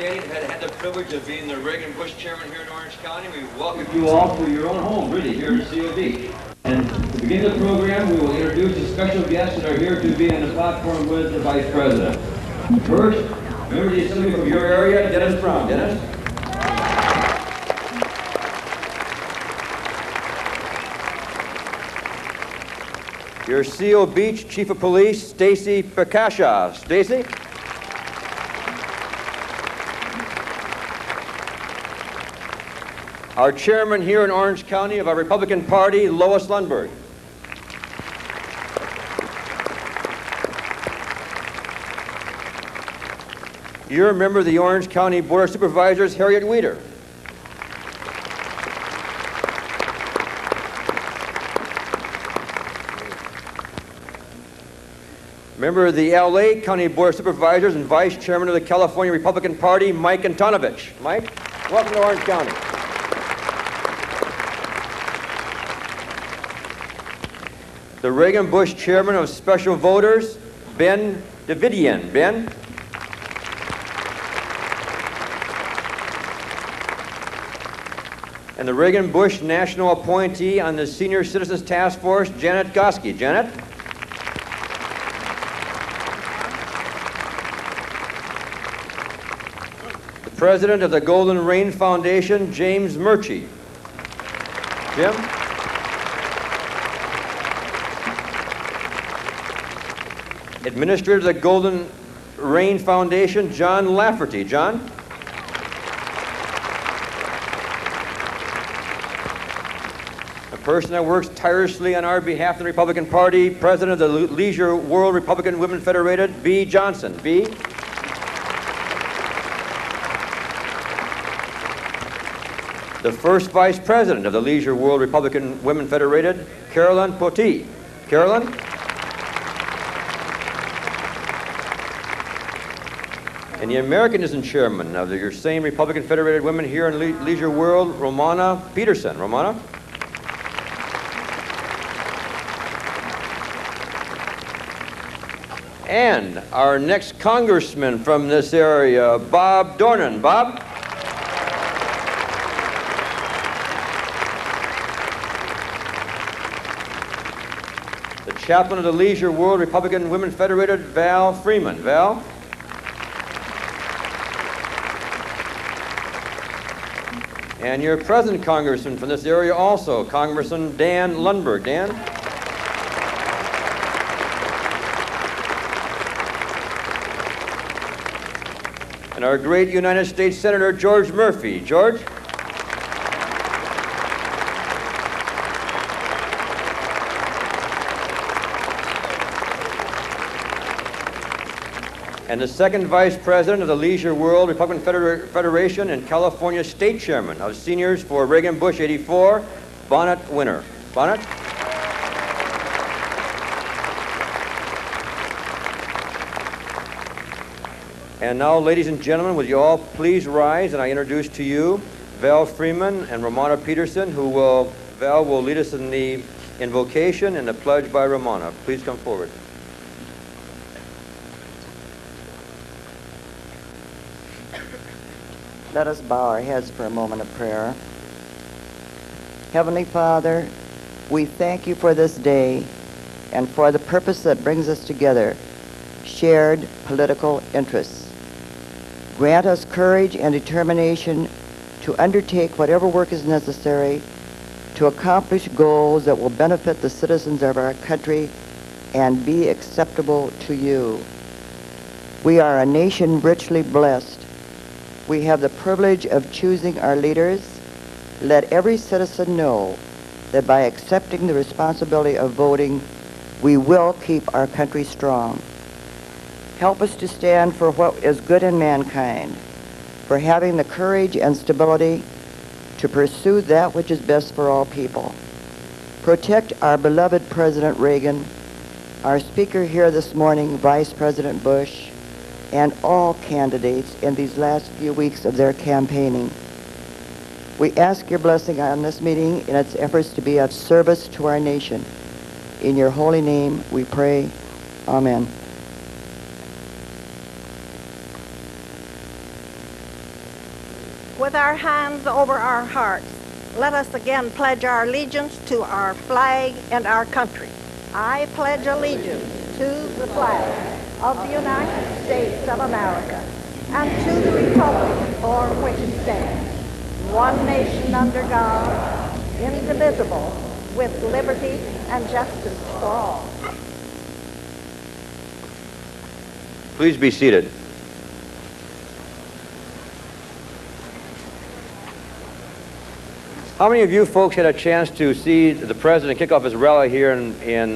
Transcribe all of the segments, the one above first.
participating. I've had the privilege of being the Reagan-Bush chairman here in Orange County. We welcome you all to your own home, really, here in CO Beach. And to begin the program, we will introduce the special guests that are here to be on the platform with the Vice President. First, remember the assembly from your area, Dennis Brown. Dennis? Your CO Beach Chief of Police, Stacy Picasha. Stacy? Our chairman here in Orange County of our Republican Party, Lois Lundberg. You're a member of the Orange County Board of Supervisors, Harriet Weider. Member of the LA County Board of Supervisors and Vice Chairman of the California Republican Party, Mike Antonovich. Mike, welcome to Orange County. The Reagan-Bush Chairman of Special Voters, Ben Davidian. Ben? And the Reagan-Bush National Appointee on the Senior Citizens Task Force, Janet Goski. Janet? The President of the Golden Rain Foundation, James Murchie. Jim? Administrator of the Golden Rain Foundation, John Lafferty. John? A person that works tirelessly on our behalf in the Republican Party, President of the Leisure World Republican Women Federated, B. Johnson. B. The first Vice President of the Leisure World Republican Women Federated, Carolyn Potee. Carolyn? And the Americanism Chairman of your same Republican Federated Women here in Leisure World, Romana Peterson. Romana? And our next congressman from this area, Bob Dornan. Bob? The chaplain of the Leisure World Republican Women Federated, Val Freeman. Val? And your present congressman from this area also, Congressman Dan Lundgren. Dan? And our great United States Senator, George Murphy. George? And the second Vice President of the Leisure World Republican Federation and California State Chairman of Seniors for Reagan-Bush 84, Bonnet Winner. Bonnet? And now, ladies and gentlemen, would you all please rise, and I introduce to you Val Freeman and Romana Peterson, Val will lead us in the invocation and the pledge by Romana. Please come forward. Let us bow our heads for a moment of prayer. Heavenly Father, we thank you for this day and for the purpose that brings us together, shared political interests. Grant us courage and determination to undertake whatever work is necessary to accomplish goals that will benefit the citizens of our country and be acceptable to you. We are a nation richly blessed. We have the privilege of choosing our leaders. Let every citizen know that by accepting the responsibility of voting, we will keep our country strong. Help us to stand for what is good in mankind, for having the courage and stability to pursue that which is best for all people. Protect our beloved President Reagan, our speaker here this morning, Vice President Bush, and all candidates in these last few weeks of their campaigning. We ask your blessing on this meeting in its efforts to be of service to our nation. In your holy name we pray. Amen. With our hands over our hearts, let us again pledge our allegiance to our flag and our country. I pledge allegiance to the flag of the United States of America and to the republic for which it stands, one nation under God, indivisible, with liberty and justice for all. Please be seated. How many of you folks had a chance to see the president kick off his rally here in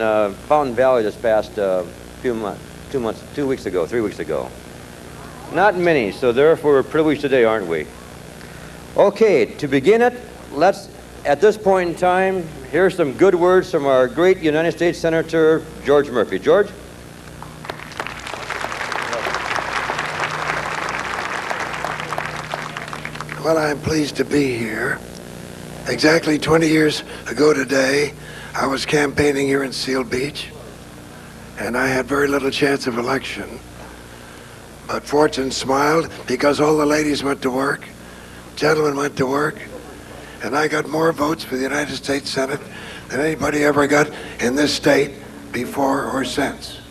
Fountain Valley this past 3 weeks ago? Not many, so therefore we're privileged today, aren't we? Okay, to begin it, let's, at this point in time, hear some good words from our great United States Senator, George Murphy. George? Well, I'm pleased to be here. Exactly 20 years ago today, I was campaigning here in Seal Beach, and I had very little chance of election. But fortune smiled because all the ladies went to work, gentlemen went to work, and I got more votes for the United States Senate than anybody ever got in this state before or since.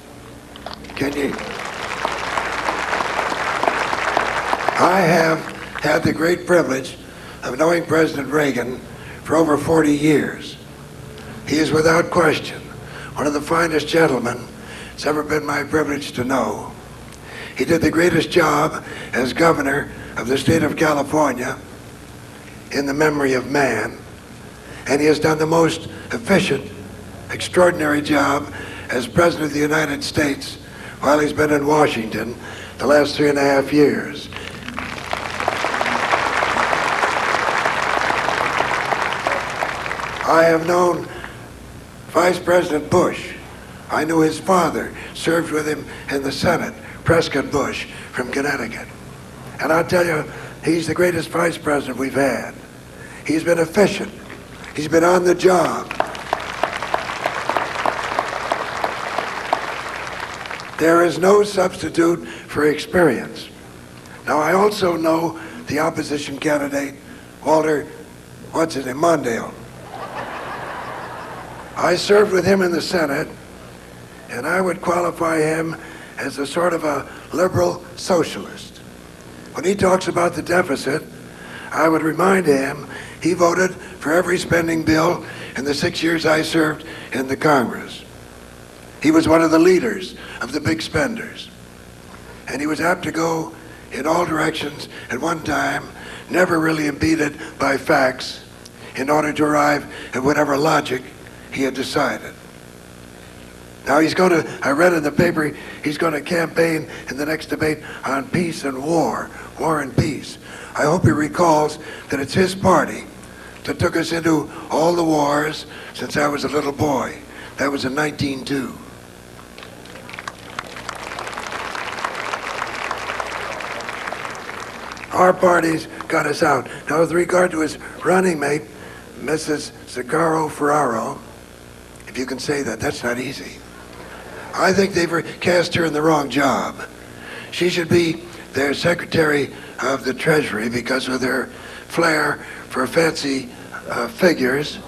Can you? I have had the great privilege of knowing President Reagan for over 40 years. He is without question one of the finest gentlemen it's ever been my privilege to know. He did the greatest job as governor of the state of California in the memory of man, and he has done the most efficient, extraordinary job as President of the United States while he's been in Washington the last 3.5 years. I have known Vice President Bush. I knew his father, served with him in the Senate, Prescott Bush from Connecticut. And I'll tell you, he's the greatest vice president we've had. He's been efficient. He's been on the job. There is no substitute for experience. Now, I also know the opposition candidate, Walter, Mondale. I served with him in the Senate, and I would qualify him as a sort of a liberal socialist. When he talks about the deficit, I would remind him he voted for every spending bill in the 6 years I served in the Congress. He was one of the leaders of the big spenders. And he was apt to go in all directions at one time, never really impeded by facts, in order to arrive at whatever logic he had decided. Now I read in the paper, he's going to campaign in the next debate on peace and war and peace. I hope he recalls that it's his party that took us into all the wars since I was a little boy. That was in 1902. Our parties got us out. Now, with regard to his running mate, Mrs. Zaccaro Ferraro, if you can say that, that's not easy. I think they've cast her in the wrong job. She should be their Secretary of the Treasury because with her flair for fancy figures,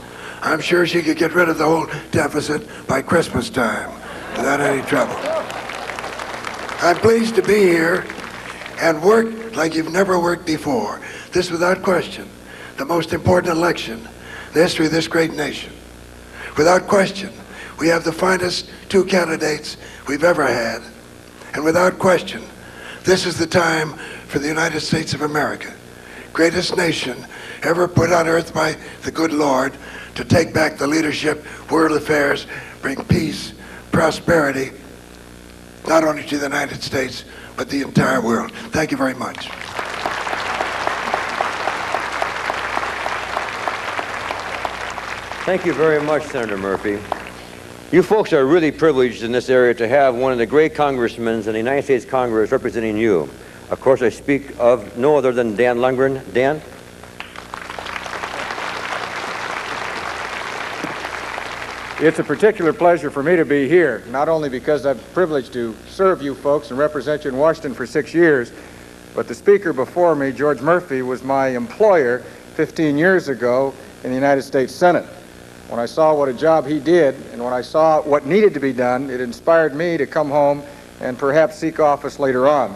I'm sure she could get rid of the whole deficit by Christmas time without any trouble. I'm pleased to be here and work like you've never worked before. This, without question, the most important election in the history of this great nation. Without question, we have the finest two candidates we've ever had. And without question, this is the time for the United States of America, greatest nation ever put on earth by the good Lord, to take back the leadership, world affairs, bring peace, prosperity, not only to the United States, but the entire world. Thank you very much. Thank you very much, Senator Murphy. You folks are really privileged in this area to have one of the great congressmen in the United States Congress representing you. Of course, I speak of no other than Dan Lundgren. Dan? It's a particular pleasure for me to be here, not only because I'm privileged to serve you folks and represent you in Washington for 6 years, but the speaker before me, George Murphy, was my employer 15 years ago in the United States Senate. When I saw what a job he did and when I saw what needed to be done, it inspired me to come home and perhaps seek office later on.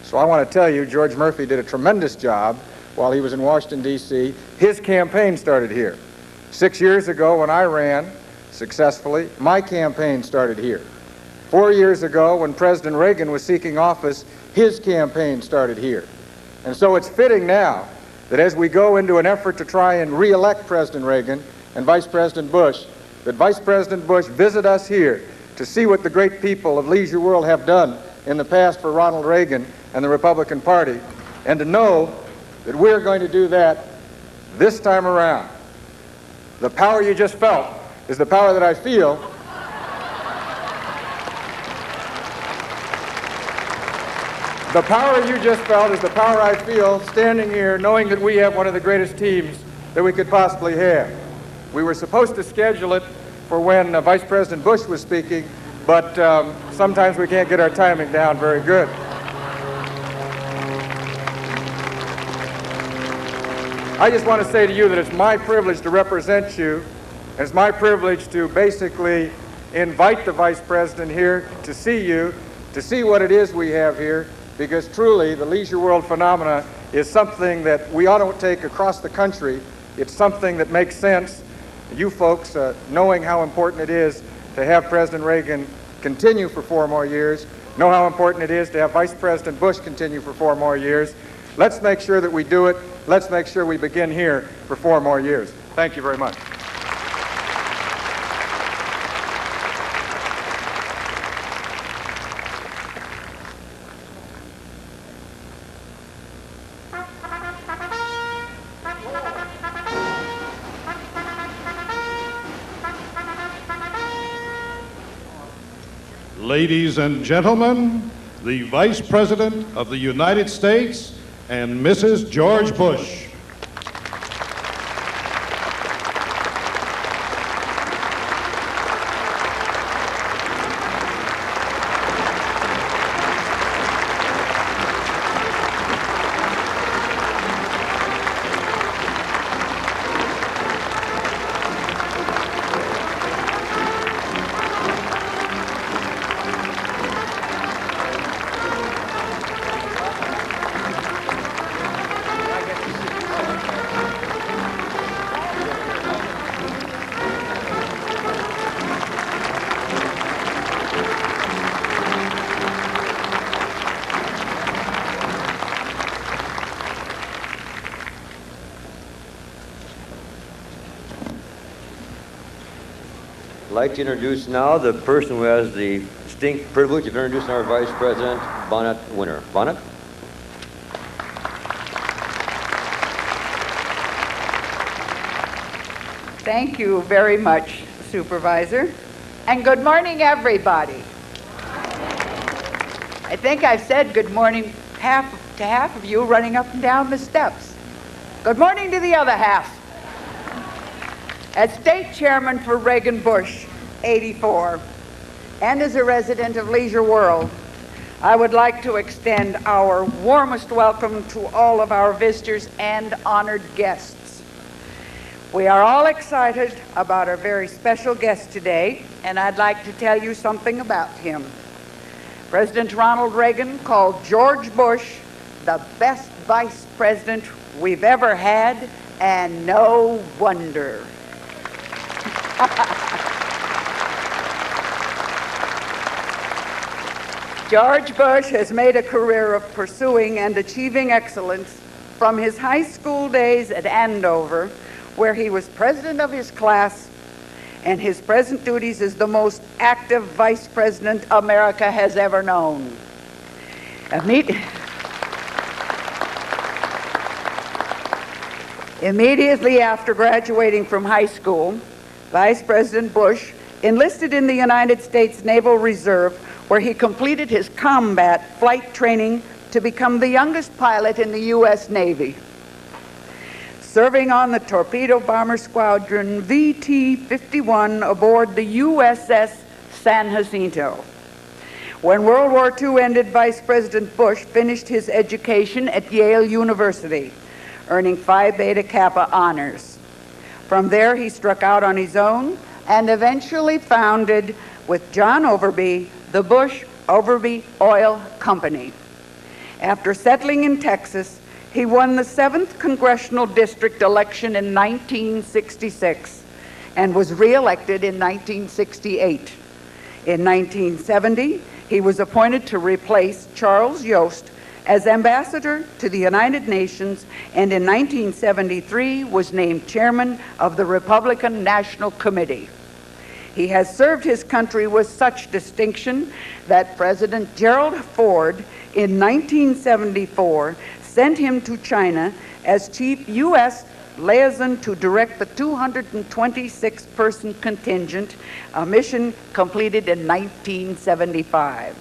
So I want to tell you, George Murphy did a tremendous job while he was in Washington, D.C. His campaign started here. 6 years ago when I ran successfully, my campaign started here. 4 years ago when President Reagan was seeking office, his campaign started here. And so it's fitting now that as we go into an effort to try and re-elect President Reagan and Vice President Bush, that Vice President Bush visit us here to see what the great people of Leisure World have done in the past for Ronald Reagan and the Republican Party, and to know that we're going to do that this time around. The power you just felt is the power that I feel. The power you just felt is the power I feel standing here knowing that we have one of the greatest teams that we could possibly have. We were supposed to schedule it for when Vice President Bush was speaking, but sometimes we can't get our timing down very good. I just want to say to you that it's my privilege to represent you, and it's my privilege to basically invite the Vice President here to see you, to see what it is we have here, because truly the Leisure World phenomena is something that we ought to take across the country. It's something that makes sense. You folks, knowing how important it is to have President Reagan continue for 4 more years, know how important it is to have Vice President Bush continue for 4 more years. Let's make sure that we do it. Let's make sure we begin here for 4 more years. Thank you very much. Ladies and gentlemen, the Vice President of the United States and Mrs. George Bush. I'd like to introduce now the person who has the distinct privilege of introducing our Vice President, Bonnet Winner. Bonnet? Thank you very much, Supervisor. And good morning, everybody. I think I've said good morning to half of you running up and down the steps. Good morning to the other half. As State Chairman for Reagan Bush, 84, and as a resident of Leisure World, I would like to extend our warmest welcome to all of our visitors and honored guests. We are all excited about our very special guest today, and I'd like to tell you something about him. President Ronald Reagan called George Bush the best vice president we've ever had, and no wonder. George Bush has made a career of pursuing and achieving excellence from his high school days at Andover, where he was president of his class, and his present duties as the most active vice president America has ever known. Immediately after graduating from high school, Vice President Bush enlisted in the United States Naval Reserve, where he completed his combat flight training to become the youngest pilot in the U.S. Navy. Serving on the Torpedo Bomber Squadron VT-51 aboard the USS San Jacinto, When World War II ended, Vice President Bush finished his education at Yale University, earning Phi Beta Kappa honors. From there, he struck out on his own and eventually founded, with John Overby, the Bush Overby Oil Company. After settling in Texas, he won the 7th Congressional District election in 1966 and was re-elected in 1968. In 1970, he was appointed to replace Charles Yost as ambassador to the United Nations, and in 1973 was named chairman of the Republican National Committee. He has served his country with such distinction that President Gerald Ford in 1974 sent him to China as chief U.S. liaison to direct the 226-person contingent, a mission completed in 1975.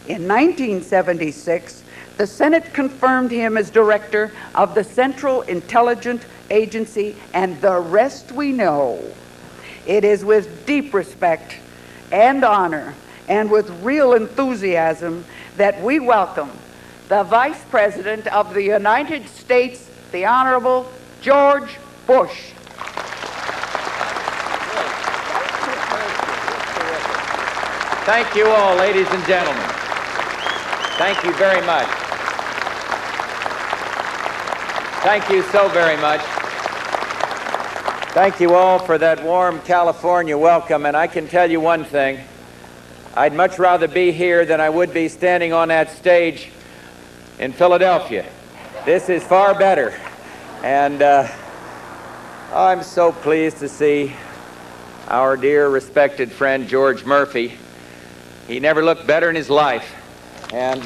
In 1976, the Senate confirmed him as director of the Central Intelligence Agency, and the rest we know. It is with deep respect and honor and with real enthusiasm that we welcome the Vice President of the United States, the Honorable George Bush. Thank you all, ladies and gentlemen. Thank you very much. Thank you so very much. Thank you all for that warm California welcome, and I can tell you one thing. I'd much rather be here than I would be standing on that stage in Philadelphia. This is far better. And I'm so pleased to see our dear respected friend George Murphy. He never looked better in his life. And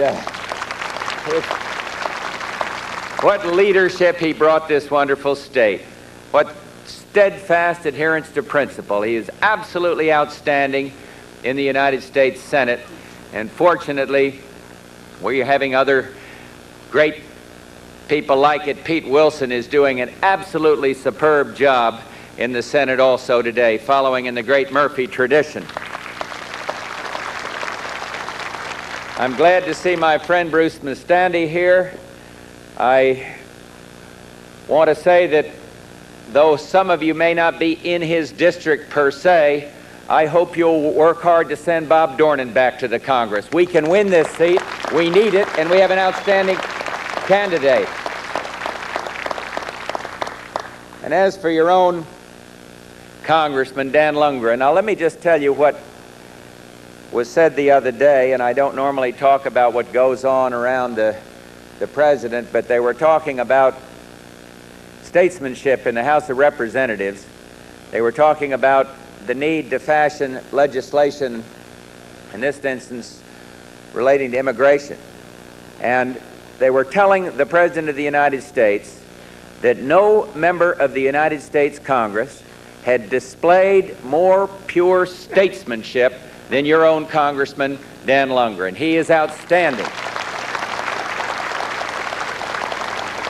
what leadership he brought this wonderful state. What steadfast adherence to principle. He is absolutely outstanding in the United States Senate. And fortunately, we're having other great people like it. Pete Wilson is doing an absolutely superb job in the Senate also today, following in the great Murphy tradition. I'm glad to see my friend Bruce Mustandy here. I want to say that though some of you may not be in his district per se, I hope you'll work hard to send Bob Dornan back to the Congress. We can win this seat, we need it, and we have an outstanding candidate. And as for your own Congressman Dan Lundgren, now let me just tell you what was said the other day, and I don't normally talk about what goes on around the president, but they were talking about statesmanship in the House of Representatives. They were talking about the need to fashion legislation, in this instance, relating to immigration. And they were telling the President of the United States that no member of the United States Congress had displayed more pure statesmanship than your own Congressman Dan Lundgren. He is outstanding.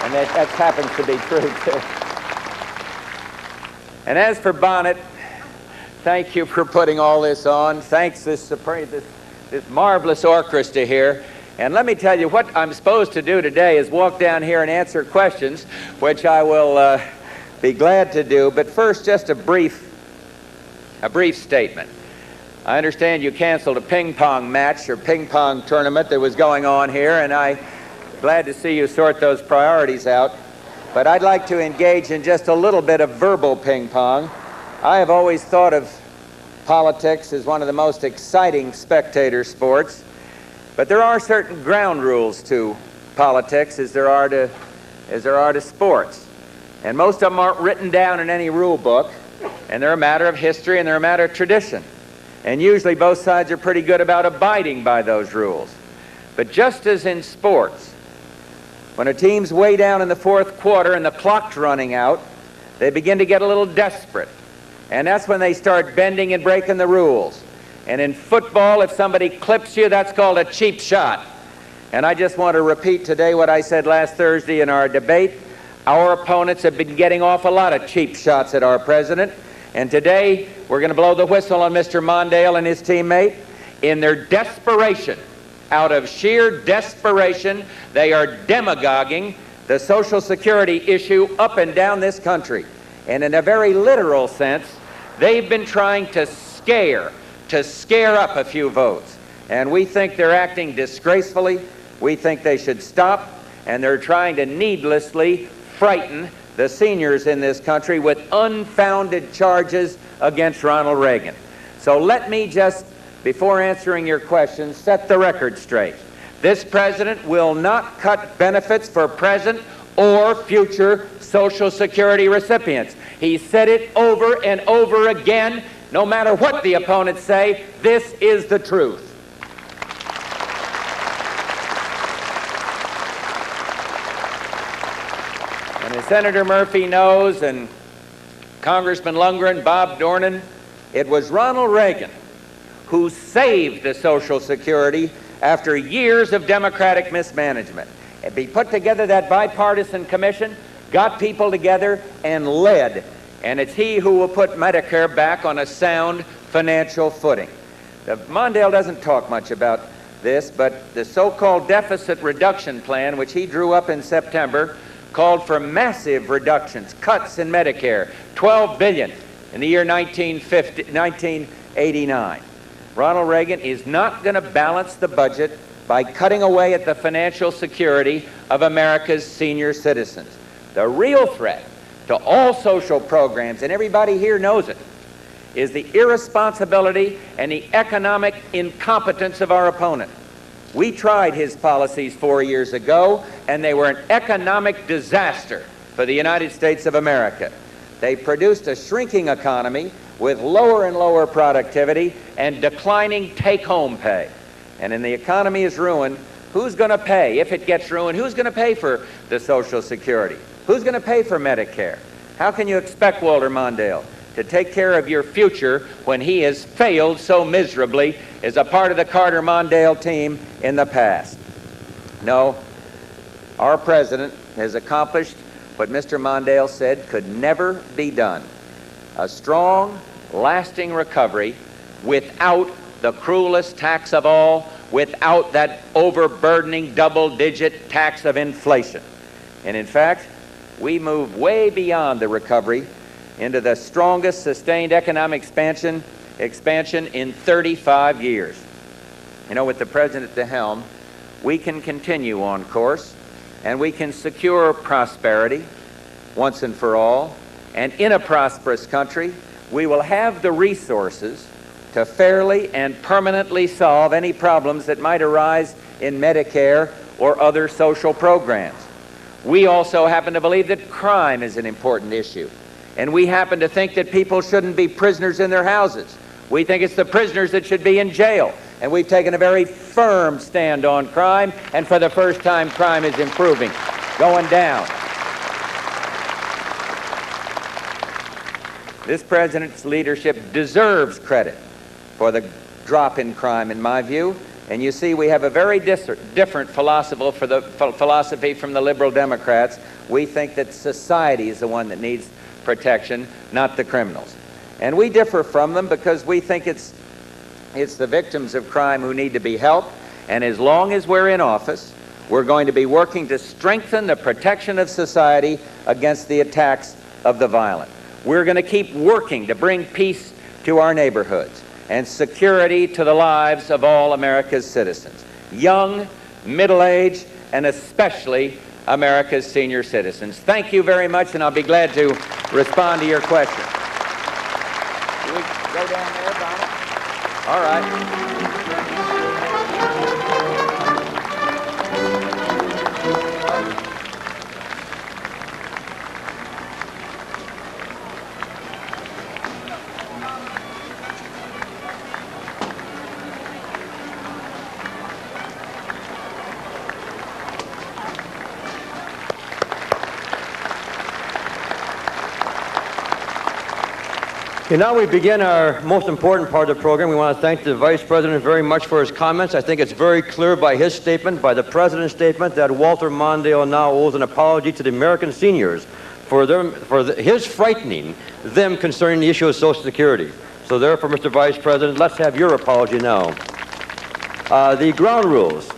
And that happens to be true, too. And as for Bonnet, thank you for putting all this on. Thanks this marvelous orchestra here. And let me tell you, what I'm supposed to do today is walk down here and answer questions, which I will be glad to do. But first, just a brief statement. I understand you canceled a ping pong match or ping pong tournament that was going on here, and I'm glad to see you sort those priorities out. But I'd like to engage in just a little bit of verbal ping pong. I have always thought of politics as one of the most exciting spectator sports, but there are certain ground rules to politics as there are to sports. And most of them aren't written down in any rule book, and they're a matter of history and they're a matter of tradition. And usually both sides are pretty good about abiding by those rules. But just as in sports, when a team's way down in the fourth quarter and the clock's running out, they begin to get a little desperate. And that's when they start bending and breaking the rules. And in football, if somebody clips you, that's called a cheap shot. And I just want to repeat today what I said last Thursday in our debate. Our opponents have been getting off a lot of cheap shots at our president. And today, we're going to blow the whistle on Mr. Mondale and his teammate. In their desperation, out of sheer desperation, they are demagoguing the Social Security issue up and down this country. And in a very literal sense, they've been trying to scare up a few votes. And we think they're acting disgracefully. We think they should stop. And they're trying to needlessly frighten the seniors in this country with unfounded charges against Ronald Reagan. So let me just, before answering your questions, set the record straight. This president will not cut benefits for present or future Social Security recipients. He said it over and over again. No matter what the opponents say, this is the truth. And as Senator Murphy knows, and Congressman Lundgren, Bob Dornan, it was Ronald Reagan who saved the Social Security after years of Democratic mismanagement. And he put together that bipartisan commission, got people together, and led. And it's he who will put Medicare back on a sound financial footing. Mondale doesn't talk much about this, but the so-called deficit reduction plan, which he drew up in September, called for massive reductions, cuts in Medicare, $12 billion in the year 1989. Ronald Reagan is not going to balance the budget by cutting away at the financial security of America's senior citizens. The real threat to all social programs, and everybody here knows it, is the irresponsibility and the economic incompetence of our opponent. We tried his policies 4 years ago, and they were an economic disaster for the United States of America. They produced a shrinking economy with lower and lower productivity and declining take-home pay. And when the economy is ruined, who's going to pay? If it gets ruined, who's going to pay for the Social Security? Who's going to pay for Medicare? How can you expect Walter Mondale to take care of your future when he has failed so miserably as a part of the Carter-Mondale team in the past? No, our president has accomplished what Mr. Mondale said could never be done. A strong, lasting recovery without the cruelest tax of all, without that overburdening double-digit tax of inflation. And in fact, we moved way beyond the recovery into the strongest sustained economic expansion in 35 years. You know, with the president at the helm, we can continue on course, and we can secure prosperity once and for all. And in a prosperous country, we will have the resources to fairly and permanently solve any problems that might arise in Medicare or other social programs. We also happen to believe that crime is an important issue. And we happen to think that people shouldn't be prisoners in their houses. We think it's the prisoners that should be in jail. And we've taken a very firm stand on crime, and for the first time, crime is improving, going down. This president's leadership deserves credit for the drop in crime, in my view. And you see, we have a very different philosophy from the liberal Democrats. We think that society is the one that needs protection, not the criminals. And we differ from them because we think it's the victims of crime who need to be helped. And as long as we're in office, we're going to be working to strengthen the protection of society against the attacks of the violent. We're going to keep working to bring peace to our neighborhoods and security to the lives of all America's citizens, young, middle-aged, and especially America's senior citizens. Thank you very much, and I'll be glad to respond to your questions. Can we go down there, Donna? All right. Okay, now we begin our most important part of the program. We want to thank the Vice President very much for his comments. I think it's very clear by his statement, by the President's statement, that Walter Mondale now owes an apology to the American seniors for his frightening them concerning the issue of Social Security. So therefore, Mr. Vice President, let's have your apology now. The ground rules.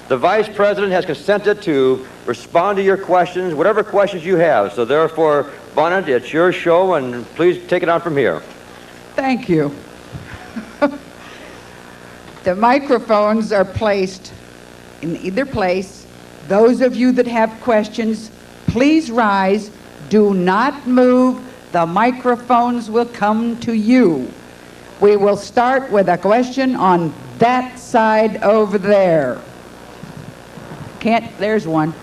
The Vice President has consented to respond to your questions, whatever questions you have. So therefore, Bonnet, it's your show, and please take it on from here. Thank you. The microphones are placed in either place. Those of you that have questions, please rise. Do not move. The microphones will come to you. We will start with a question on that side over there. There's one.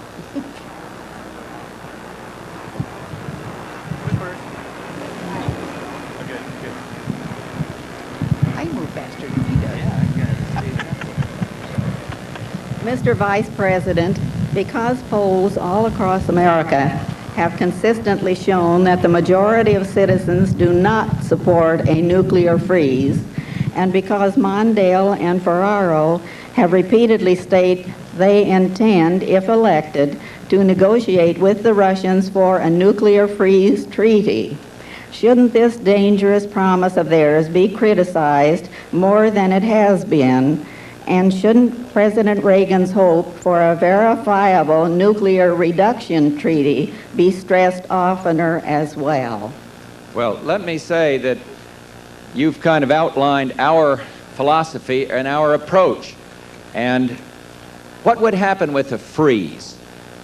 I move faster than he does. Mr. Vice President, because polls all across America have consistently shown that the majority of citizens do not support a nuclear freeze, and because Mondale and Ferraro have repeatedly stated they intend, if elected, to negotiate with the Russians for a nuclear freeze treaty, shouldn't this dangerous promise of theirs be criticized more than it has been? And shouldn't President Reagan's hope for a verifiable nuclear reduction treaty be stressed oftener as well? Well, let me say that you've kind of outlined our philosophy and our approach. And what would happen with a freeze?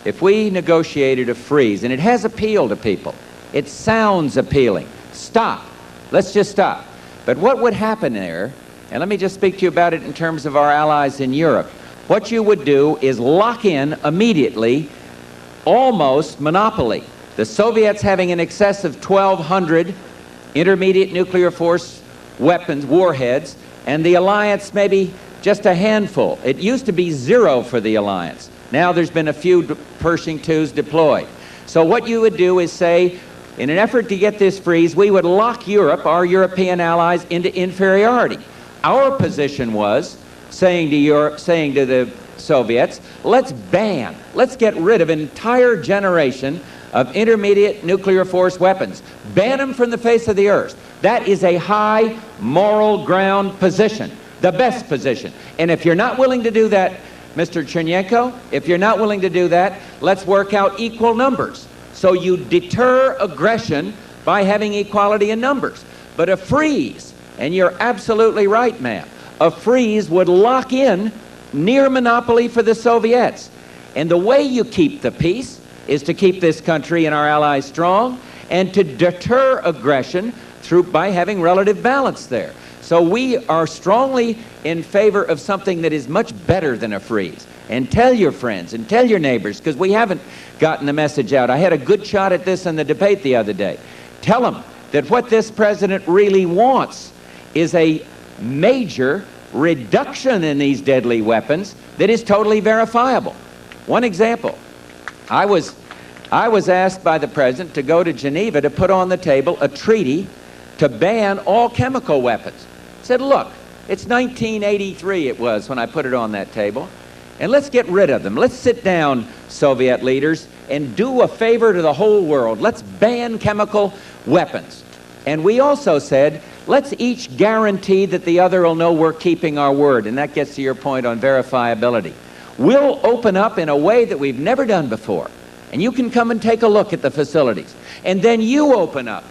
If we negotiated a freeze, and it has appeal to people, it sounds appealing. Stop. Let's just stop. But what would happen there, and let me just speak to you about it in terms of our allies in Europe, what you would do is lock in immediately almost monopoly. The Soviets having in excess of 1,200 intermediate nuclear force weapons, warheads, and the alliance maybe just a handful. It used to be 0 for the alliance. Now there's been a few Pershing IIs deployed. So what you would do is say, in an effort to get this freeze, we would lock Europe, our European allies, into inferiority. Our position was saying to the Soviets, let's get rid of an entire generation of intermediate nuclear force weapons. Ban them from the face of the earth. That is a high moral ground position. The best position. And if you're not willing to do that, Mr. Chernenko, if you're not willing to do that, let's work out equal numbers. So you deter aggression by having equality in numbers. But a freeze, and you're absolutely right, ma'am, a freeze would lock in near monopoly for the Soviets. And the way you keep the peace is to keep this country and our allies strong and to deter aggression by having relative balance there. So we are strongly in favor of something that is much better than a freeze. And tell your friends and tell your neighbors, because we haven't gotten the message out. I had a good shot at this in the debate the other day. Tell them that what this president really wants is a major reduction in these deadly weapons that is totally verifiable. One example, I was asked by the president to go to Geneva to put on the table a treaty to ban all chemical weapons. I said, look, it's 1983 it was when I put it on that table, and let's get rid of them. Let's sit down, Soviet leaders, and do a favor to the whole world. Let's ban chemical weapons. And we also said, let's each guarantee that the other will know we're keeping our word, and that gets to your point on verifiability. We'll open up in a way that we've never done before, and you can come and take a look at the facilities. And then you open up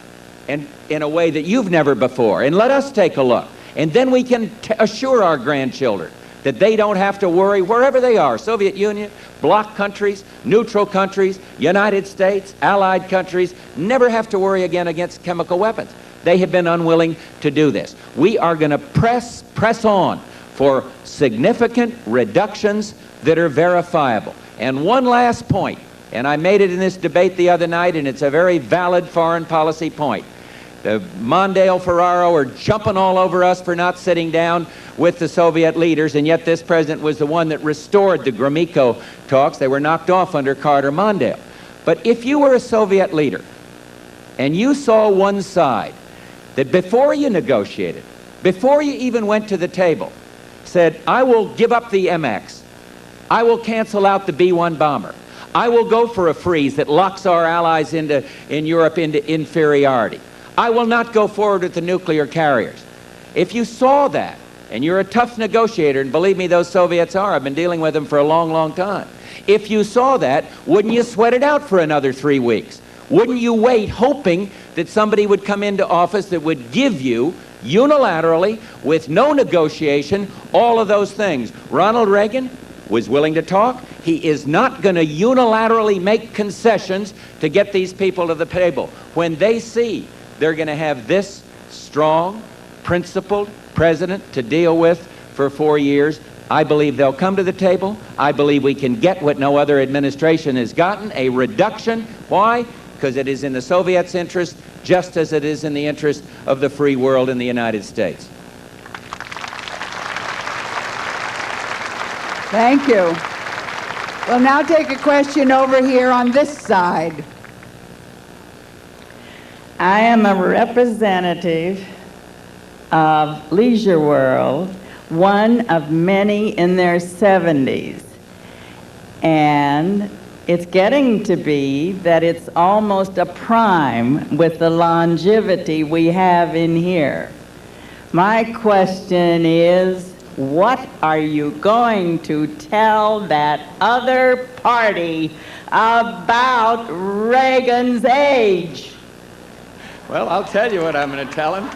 in a way that you've never before, and let us take a look. And then we can assure our grandchildren that they don't have to worry wherever they are, Soviet Union, bloc countries, neutral countries, United States, allied countries, never have to worry again against chemical weapons. They have been unwilling to do this. We are going to press on for significant reductions that are verifiable. And one last point, and I made it in this debate the other night, and it's a very valid foreign policy point. The Mondale, Ferraro are jumping all over us for not sitting down with the Soviet leaders, and yet this president was the one that restored the Gromyko talks. They were knocked off under Carter Mondale. But if you were a Soviet leader and you saw one side that before you negotiated, before you even went to the table, said, I will give up the MX, I will cancel out the B-1 bomber, I will go for a freeze that locks our allies in Europe into inferiority, I will not go forward with the nuclear carriers. If you saw that, and you're a tough negotiator, and believe me, those Soviets are. I've been dealing with them for a long, long time. If you saw that, wouldn't you sweat it out for another 3 weeks? Wouldn't you wait hoping that somebody would come into office that would give you, unilaterally, with no negotiation, all of those things? Ronald Reagan was willing to talk. He is not going to unilaterally make concessions to get these people to the table. When they see they're going to have this strong, principled president to deal with for 4 years, I believe they'll come to the table. I believe we can get what no other administration has gotten, a reduction. Why? Because it is in the Soviets' interest, just as it is in the interest of the free world in the United States. Thank you. We'll now take a question over here on this side. I am a representative of Leisure World, one of many in their 70s. And it's getting to be that it's almost a prime with the longevity we have in here. My question is, what are you going to tell that other party about Reagan's age? Well, I'll tell you what I'm going to tell him.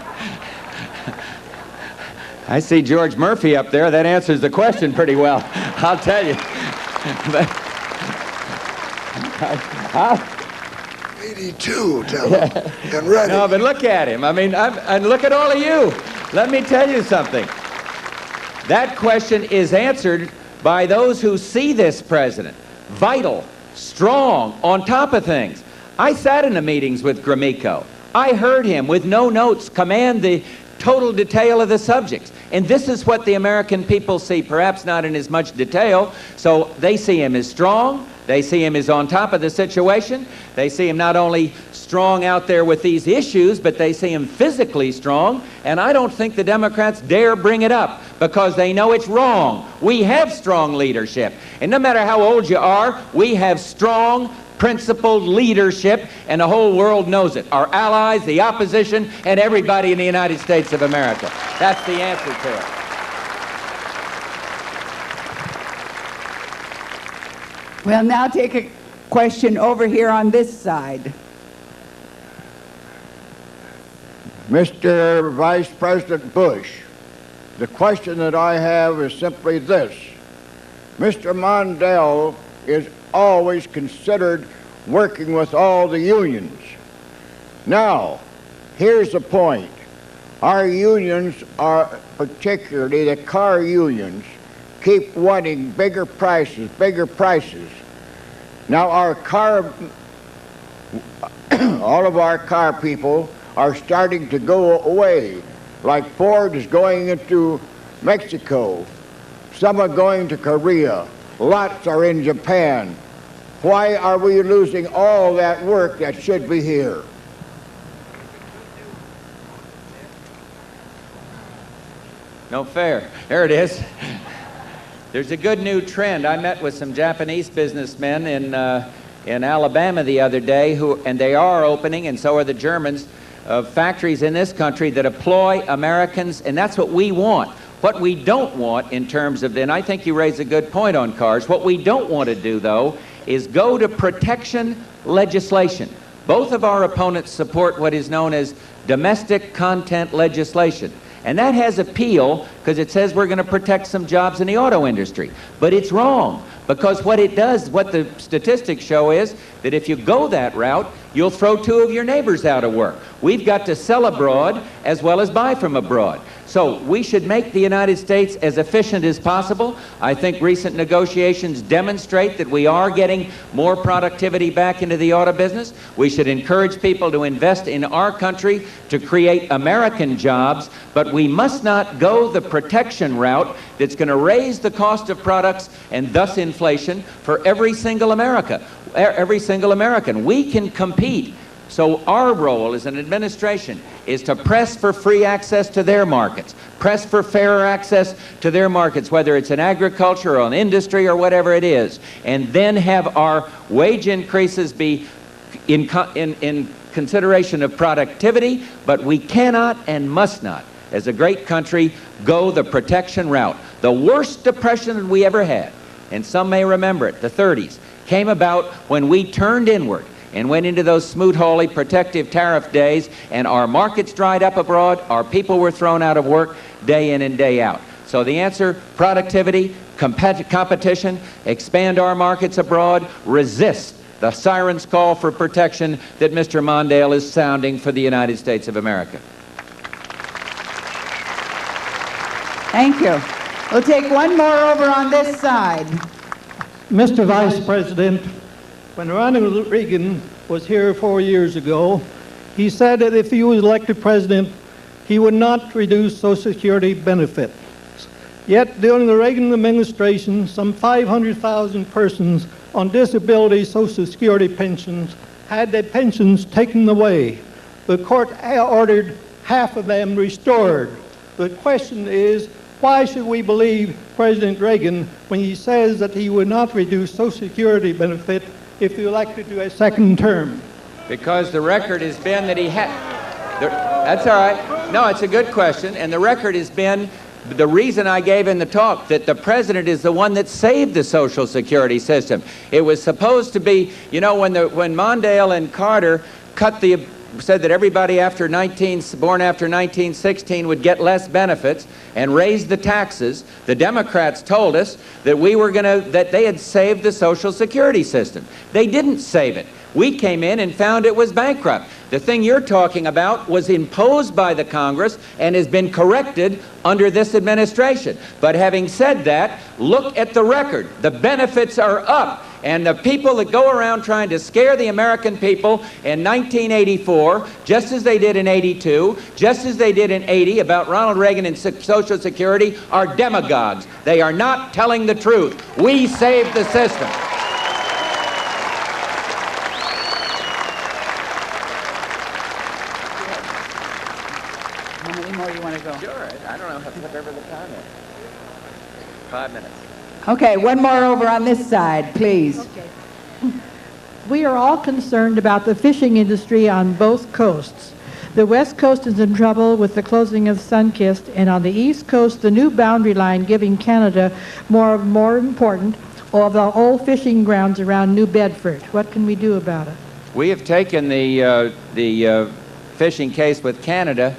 I see George Murphy up there. That answers the question pretty well. I'll tell you. But, 82, tell him, and ready. no, but look at him. I mean, and look at all of you. Let me tell you something. That question is answered by those who see this president vital, strong, on top of things. I sat in the meetings with Gromyko. I heard him with no notes command the total detail of the subjects. And this is what the American people see, perhaps not in as much detail. So they see him as strong. They see him as on top of the situation. They see him not only strong out there with these issues, but they see him physically strong. And I don't think the Democrats dare bring it up because they know it's wrong. We have strong leadership. And no matter how old you are, we have strong, principled leadership, and the whole world knows it. Our allies, the opposition, and everybody in the United States of America. That's the answer to it. We'll now take a question over here on this side. Mr. Vice President Bush, the question that I have is simply this. Mr. Mondale is always considered working with all the unions. Now, here's the point. Our unions are, particularly the car unions, keep wanting bigger prices, bigger prices. Now our car, all of our car people are starting to go away. Like Ford is going into Mexico. Some are going to Korea. Lots are in Japan. Why are we losing all that work that should be here? No fair. There it is. There's a good new trend. I met with some Japanese businessmen in Alabama the other day, and they are opening, and so are the Germans, factories in this country that employ Americans, and that's what we want. What we don't want in terms of, and I think you raise a good point on cars, what we don't want to do, though, is go to protection legislation. Both of our opponents support what is known as domestic content legislation. And that has appeal because it says we're going to protect some jobs in the auto industry. But it's wrong, because what it does, what the statistics show is that if you go that route, you'll throw two of your neighbors out of work. We've got to sell abroad as well as buy from abroad. So we should make the United States as efficient as possible. I think recent negotiations demonstrate that we are getting more productivity back into the auto business. We should encourage people to invest in our country to create American jobs, but we must not go the protection route that's going to raise the cost of products and thus inflation for every single American. We can compete. So our role as an administration is to press for free access to their markets, press for fairer access to their markets, whether it's in agriculture or in industry or whatever it is, and then have our wage increases be in consideration of productivity, but we cannot and must not as a great country, go the protection route. The worst depression that we ever had, and some may remember it, the 30s, came about when we turned inward and went into those Smoot-Hawley protective tariff days, and our markets dried up abroad, our people were thrown out of work day in and day out. So the answer, productivity, competition, expand our markets abroad, resist the siren's call for protection that Mr. Mondale is sounding for the United States of America. Thank you. We'll take one more over on this side. Mr. Vice President, when Ronald Reagan was here 4 years ago, he said that if he was elected president, he would not reduce Social Security benefits. Yet, during the Reagan administration, some 500,000 persons on disability Social Security pensions had their pensions taken away. The court ordered half of them restored. The question is, why should we believe President Reagan when he says that he would not reduce Social Security benefit if he elected to a second term? Because the record has been that he had... That's all right. No, it's a good question, and the record has been the reason I gave in the talk, that the president is the one that saved the Social Security system. It was supposed to be, you know, when Mondale and Carter said that everybody born after 1916 would get less benefits and raise the taxes, the Democrats told us that that they had saved the Social Security system. They didn't save it. We came in and found it was bankrupt. The thing you're talking about was imposed by the Congress and has been corrected under this administration. But having said that, look at the record. The benefits are up. And the people that go around trying to scare the American people in 1984, just as they did in 82, just as they did in 80 about Ronald Reagan and Social Security, are demagogues. They are not telling the truth. We saved the system. How many more you want to go? Sure. I don't know whatever the time is. 5 minutes. Okay, one more over on this side, please. Okay. We are all concerned about the fishing industry on both coasts. The West Coast is in trouble with the closing of Sunkist, and on the East Coast, the new boundary line giving Canada more important of the old fishing grounds around New Bedford. What can we do about it? We have taken the fishing case with Canada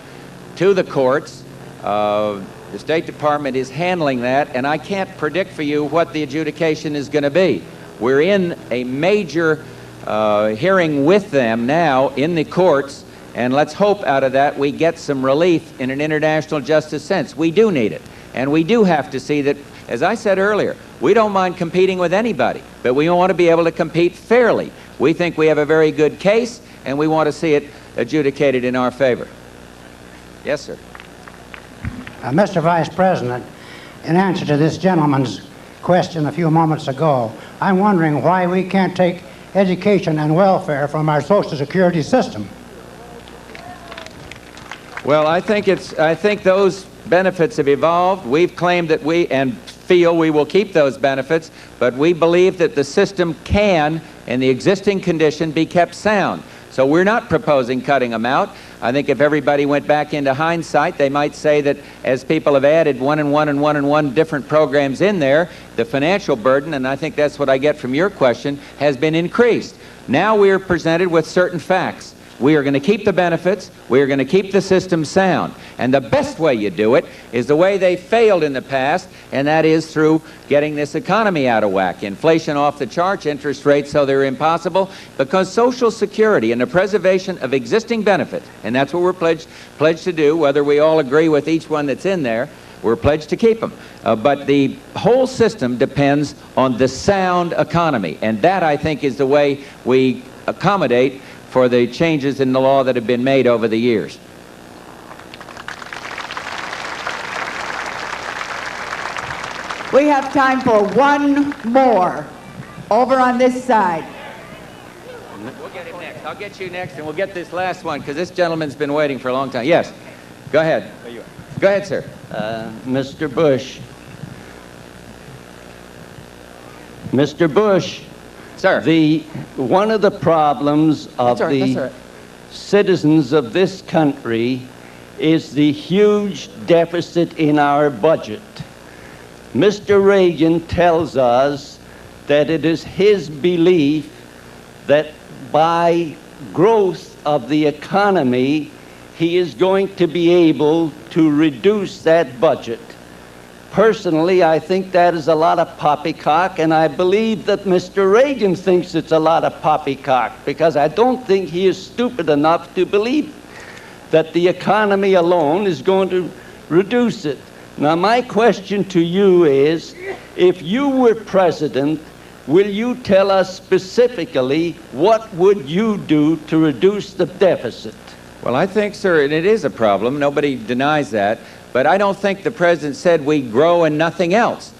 to the courts. The State Department is handling that, and I can't predict for you what the adjudication is going to be. We're in a major hearing with them now in the courts, and let's hope out of that we get some relief in an international justice sense. We do need it, and we do have to see that, as I said earlier, we don't mind competing with anybody, but we want to be able to compete fairly. We think we have a very good case, and we want to see it adjudicated in our favor. Yes, sir. Mr. Vice President, in answer to this gentleman's question a few moments ago, I'm wondering why we can't take education and welfare from our Social Security system. Well, I think those benefits have evolved. We've claimed that and feel we will keep those benefits, but we believe that the system can, in the existing condition, be kept sound. So we're not proposing cutting them out. I think if everybody went back into hindsight, they might say that as people have added one and one different programs in there, the financial burden, and I think that's what I get from your question, has been increased. Now we are presented with certain facts. We are going to keep the benefits. We are going to keep the system sound. And the best way you do it is the way they failed in the past, and that is through getting this economy out of whack. Inflation off the charts, interest rates so they're impossible, because Social Security and the preservation of existing benefits, and that's what we're pledged to do, whether we all agree with each one that's in there, we're pledged to keep them. But the whole system depends on the sound economy, and that, I think, is the way we accommodate for the changes in the law that have been made over the years. We have time for one more over on this side. We'll get him next. I'll get you next, and we'll get this last one, because this gentleman's been waiting for a long time. Yes, go ahead. Go ahead, sir. Mr. Bush. Mr. Bush. Sir. One of the problems of the citizens of this country is the huge deficit in our budget. Mr. Reagan tells us that it is his belief that by growth of the economy, he is going to be able to reduce that budget. Personally, I think that is a lot of poppycock, and I believe that Mr. Reagan thinks it's a lot of poppycock, because I don't think he is stupid enough to believe that the economy alone is going to reduce it. Now, my question to you is, if you were president, will you tell us specifically what would you do to reduce the deficit? Well, I think, sir, and it is a problem. Nobody denies that. But I don't think the president said we grow and nothing else.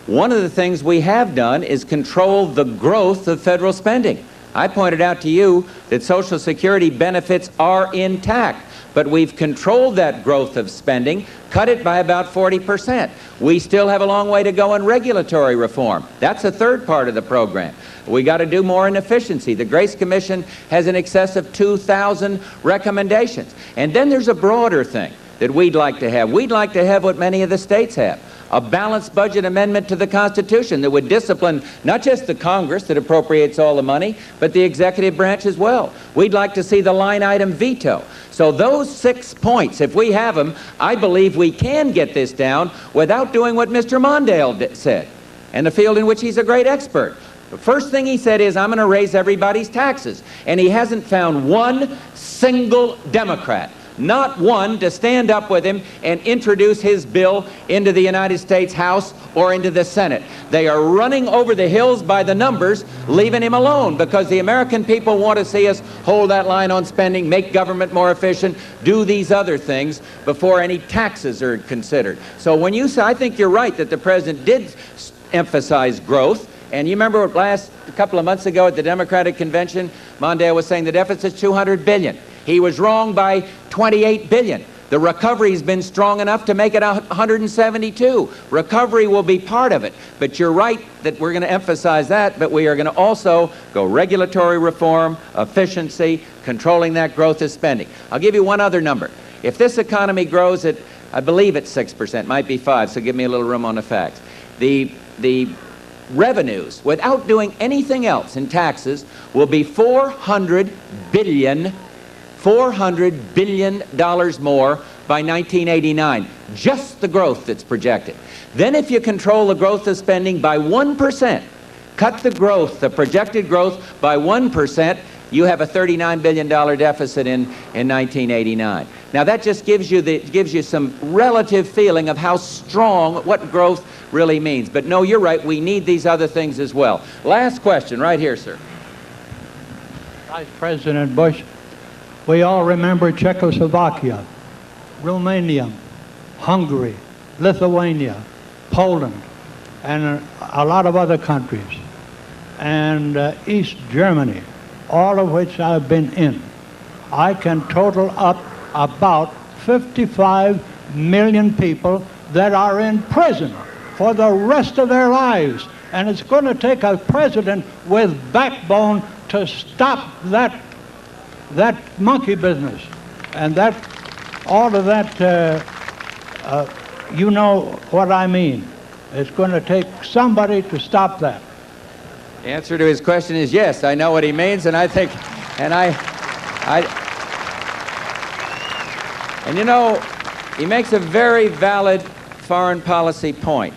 One of the things we have done is control the growth of federal spending. I pointed out to you that Social Security benefits are intact, but we've controlled that growth of spending, cut it by about 40%. We still have a long way to go in regulatory reform. That's a third part of the program. We got to do more in efficiency. The Grace Commission has in excess of 2,000 recommendations. And then there's a broader thing that we'd like to have. We'd like to have what many of the states have, a balanced budget amendment to the Constitution that would discipline not just the Congress that appropriates all the money, but the executive branch as well. We'd like to see the line item veto. So those 6 points, if we have them, I believe we can get this down without doing what Mr. Mondale said, and the field in which he's a great expert. The first thing he said is, I'm going to raise everybody's taxes. And he hasn't found one single Democrat, not one, to stand up with him and introduce his bill into the United States House or into the Senate. They are running over the hills by the numbers, leaving him alone, because the American people want to see us hold that line on spending, make government more efficient, do these other things before any taxes are considered. So when you say, I think you're right that the president did emphasize growth. And you remember a couple of months ago at the Democratic Convention, Mondale was saying the deficit's $200 billion. He was wrong by $28 billion. The recovery's been strong enough to make it $172. Recovery will be part of it. But you're right that we're going to emphasize that, but we are going to also go regulatory reform, efficiency, controlling that growth of spending. I'll give you one other number. If this economy grows at, I believe it's 6%, might be 5%, so give me a little room on the facts. The revenues, without doing anything else in taxes, will be $400 billion more by 1989, just the growth that's projected. Then if you control the growth of spending by 1%, cut the growth, the projected growth by 1%, you have a $39 billion deficit in 1989. Now that just gives you some relative feeling of how strong, what growth really means. But no, you're right, we need these other things as well. Last question, right here, sir. Vice President Bush, we all remember Czechoslovakia, Romania, Hungary, Lithuania, Poland, and a lot of other countries, and East Germany, all of which I've been in. I can total up about 55 million people that are in prison for the rest of their lives. And it's going to take a president with backbone to stop that monkey business. And that, all of that, you know what I mean. It's going to take somebody to stop that. The answer to his question is yes, I know what he means, and I think, and you know, he makes a very valid foreign policy point.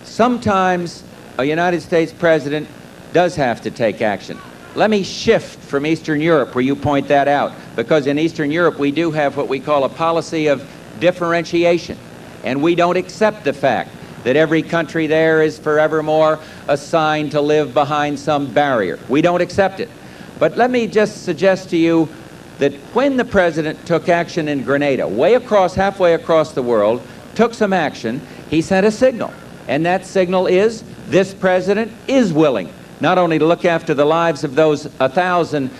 Sometimes a United States president does have to take action. Let me shift from Eastern Europe, where you point that out, because in Eastern Europe we do have what we call a policy of differentiation, and we don't accept the fact that every country there is forevermore assigned to live behind some barrier. We don't accept it. But let me just suggest to you that when the president took action in Grenada, halfway across the world, took some action, he sent a signal. And that signal is, this president is willing not only to look after the lives of those 1,000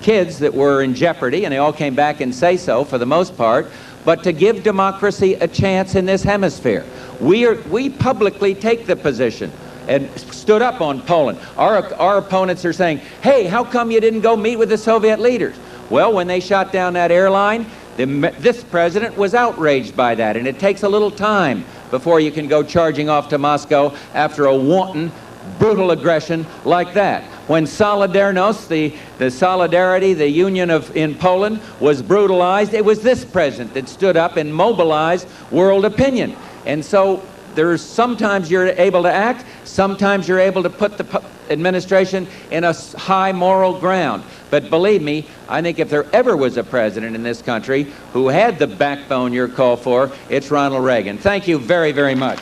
kids that were in jeopardy, and they all came back and say so for the most part, but to give democracy a chance in this hemisphere. We publicly take the position and stood up on Poland. Our opponents are saying, hey, how come you didn't go meet with the Soviet leaders? Well, when they shot down that airline, This president was outraged by that, and it takes a little time before you can go charging off to Moscow after a wanton, brutal aggression like that. When Solidarność, the solidarity, the union in Poland, was brutalized, it was this president that stood up and mobilized world opinion. And so there's sometimes you're able to act, sometimes you're able to put the administration in a high moral ground. But believe me, I think if there ever was a president in this country who had the backbone you're called for, it's Ronald Reagan. Thank you very, very much.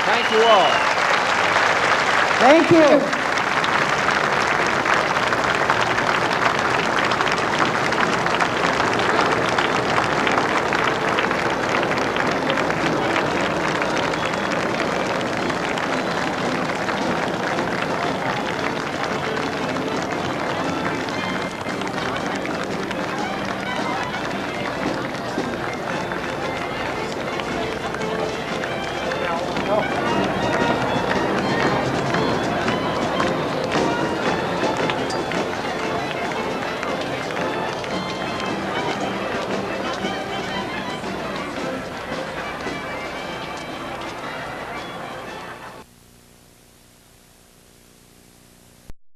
Thank you all. Thank you.